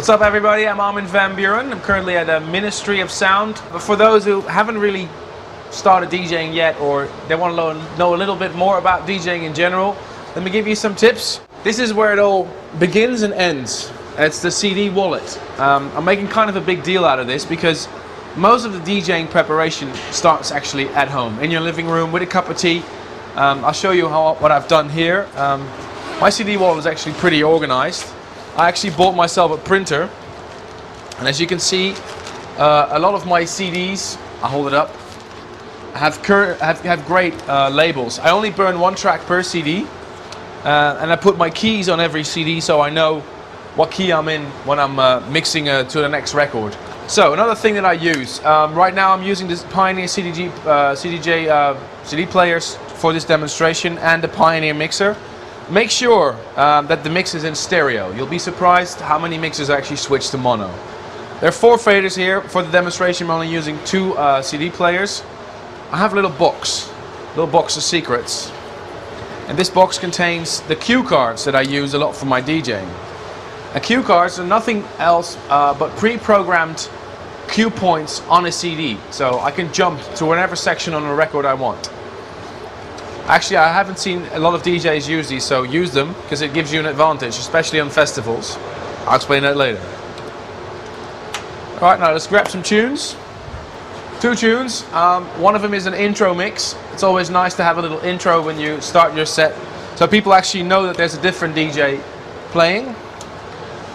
What's up everybody, I'm Armin Van Buuren. I'm currently at the Ministry of Sound. But for those who haven't really started DJing yet, or they want to know a little bit more about DJing in general, let me give you some tips. This is where it all begins and ends. It's the CD wallet. I'm making kind of a big deal out of this because most of the DJing preparation starts actually at home, in your living room with a cup of tea. I'll show you what I've done here. My CD wallet is actually pretty organized. I actually bought myself a printer, and as you can see, a lot of my CDs, I'll hold it up, have great labels. I only burn one track per CD, and I put my keys on every CD so I know what key I'm in when I'm mixing to the next record. So another thing that I use, right now I'm using this Pioneer CD players for this demonstration and the Pioneer mixer. Make sure that the mix is in stereo. You'll be surprised how many mixers actually switch to mono. There are 4 faders here. For the demonstration I'm only using 2 CD players. I have a little box of secrets. And this box contains the cue cards that I use a lot for my DJing. And cue cards are nothing else but pre-programmed cue points on a CD. So I can jump to whatever section on a record I want. Actually, I haven't seen a lot of DJs use these, so use them because it gives you an advantage, especially on festivals. I'll explain that later. Alright, now let's grab some tunes. 2 tunes. One of them is an intro mix. It's always nice to have a little intro when you start your set, so people actually know that there's a different DJ playing.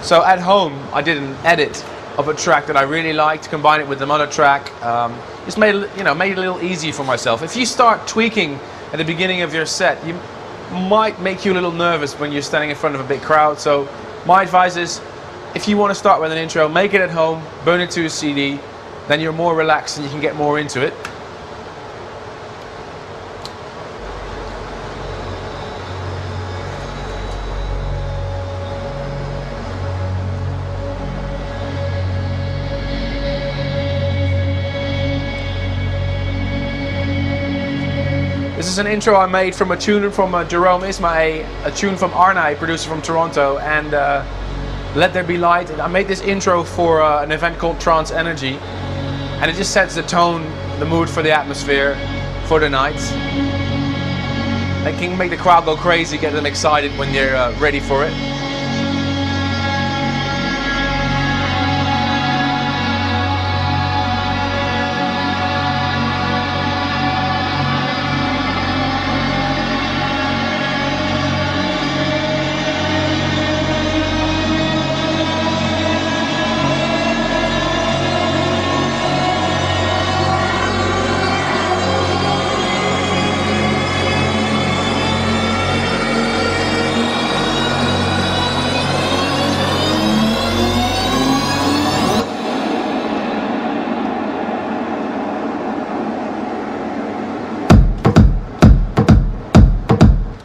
So at home, I did an edit of a track that I really liked, combine it with another track. Just made it a little easy for myself. If you start tweaking at the beginning of your set, you might make you a little nervous when you're standing in front of a big crowd. So my advice is, if you want to start with an intro, make it at home, burn it to a CD, then you're more relaxed and you can get more into it. This is an intro I made from a tune from Jerome Isma, a tune from Arnai, producer from Toronto, and Let There Be Light. And I made this intro for an event called Trance Energy, and it just sets the tone, the mood for the atmosphere for the night. It can make the crowd go crazy, get them excited when they're ready for it.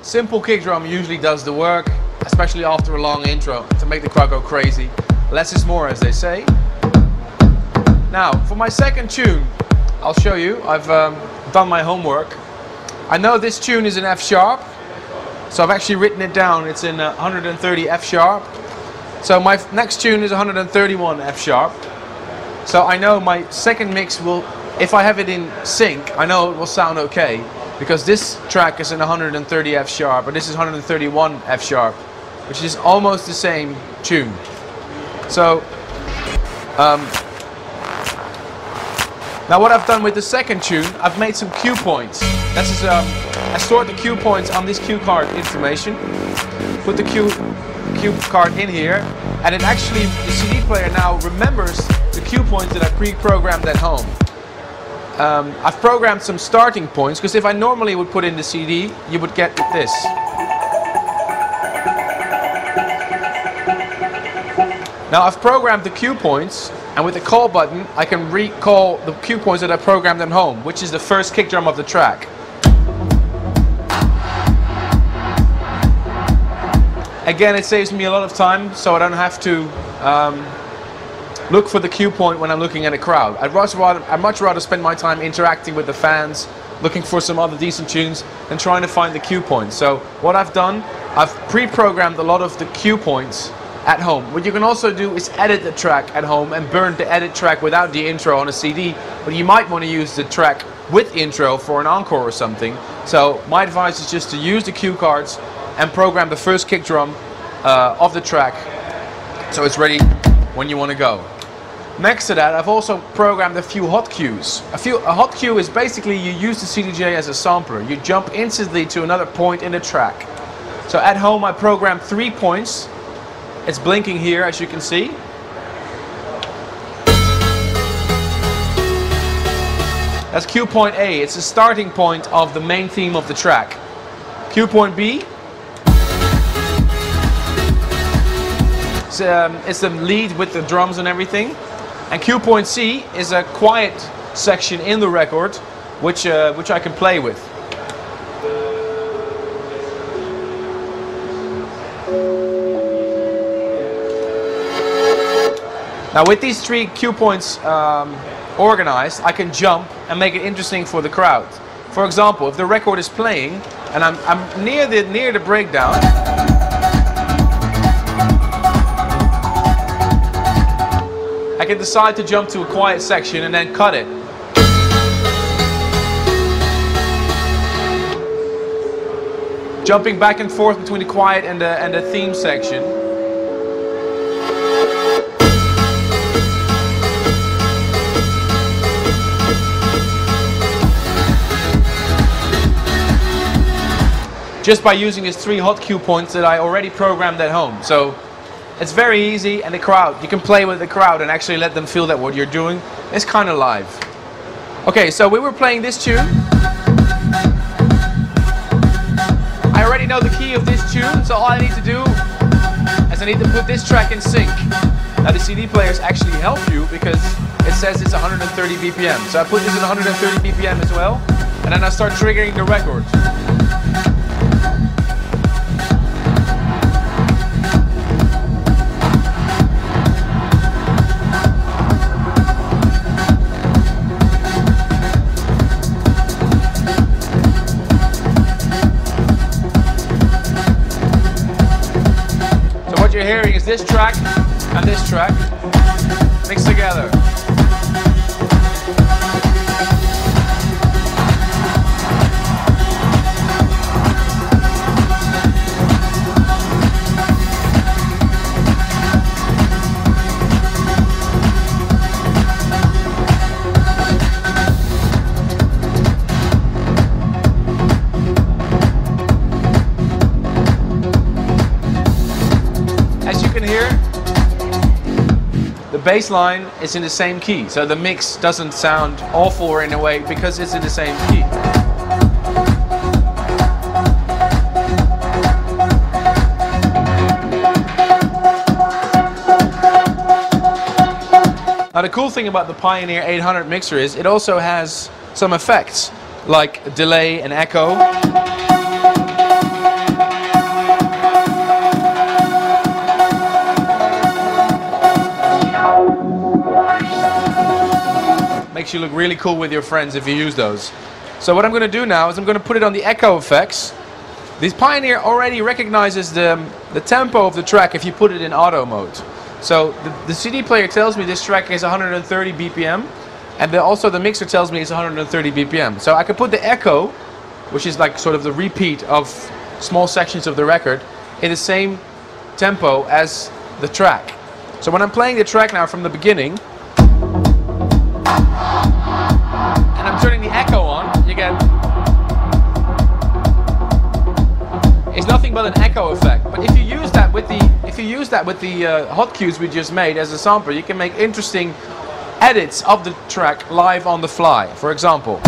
Simple kick drum usually does the work, especially after a long intro, to make the crowd go crazy. Less is more, as they say. Now, for my second tune, I'll show you. I've done my homework. I know this tune is in F sharp, so I've actually written it down. It's in 130 F sharp. So my next tune is 131 F sharp. So I know my second mix will, if I have it in sync, I know it will sound okay. Because this track is in 130 F sharp, but this is 131 F sharp, which is almost the same tune. So, now what I've done with the second tune, I've made some cue points. This is, I stored the cue points on this cue card information, put the cue card in here, and it actually, the CD player now remembers the cue points that I pre-programmed at home. I've programmed some starting points, because if I normally would put in the CD, you would get this. Now I've programmed the cue points, and with the call button, I can recall the cue points that I programmed at home, which is the first kick drum of the track. Again, it saves me a lot of time, so I don't have to look for the cue point when I'm looking at a crowd. I'd much rather spend my time interacting with the fans, looking for some other decent tunes, than trying to find the cue points. So what I've done, I've pre-programmed a lot of the cue points at home. What you can also do is edit the track at home and burn the edit track without the intro on a CD, but you might want to use the track with intro for an encore or something. So my advice is just to use the cue cards and program the first kick drum of the track so it's ready when you want to go. Next to that, I've also programmed a few hot cues. A hot cue is basically you use the CDJ as a sampler. You jump instantly to another point in the track. So at home I programmed 3 points. It's blinking here, as you can see. That's cue point A. It's the starting point of the main theme of the track. Cue point B. It's the lead with the drums and everything. And cue point C is a quiet section in the record, which I can play with. Now with these 3 cue points organized, I can jump and make it interesting for the crowd. For example, if the record is playing and I'm near the breakdown, I can decide to jump to a quiet section and then cut it. Jumping back and forth between the quiet and the theme section. Just by using these 3 hot cue points that I already programmed at home. So it's very easy, and the crowd, you can play with the crowd and actually let them feel that what you're doing is kind of live. Okay, so we were playing this tune. I already know the key of this tune, so all I need to do is I need to put this track in sync. Now the CD players actually help you because it says it's 130 BPM. So I put this at 130 BPM as well, and then I start triggering the record. What you're hearing is this track and this track mixed together. The bass line is in the same key, so the mix doesn't sound awful in a way because it's in the same key. Now the cool thing about the Pioneer 800 mixer is it also has some effects like delay and echo. Makes you look really cool with your friends if you use those. So what I'm going to do now is I'm going to put it on the echo effects. This Pioneer already recognizes the tempo of the track if you put it in auto mode. So the CD player tells me this track is 130 BPM, and also the mixer tells me it's 130 BPM. So I can put the echo, which is like sort of the repeat of small sections of the record, in the same tempo as the track. So when I'm playing the track now from the beginning, and I'm turning the echo on, you get, it's nothing but an echo effect. But if you use that with the hot cues we just made as a sampler, you can make interesting edits of the track live on the fly. For example.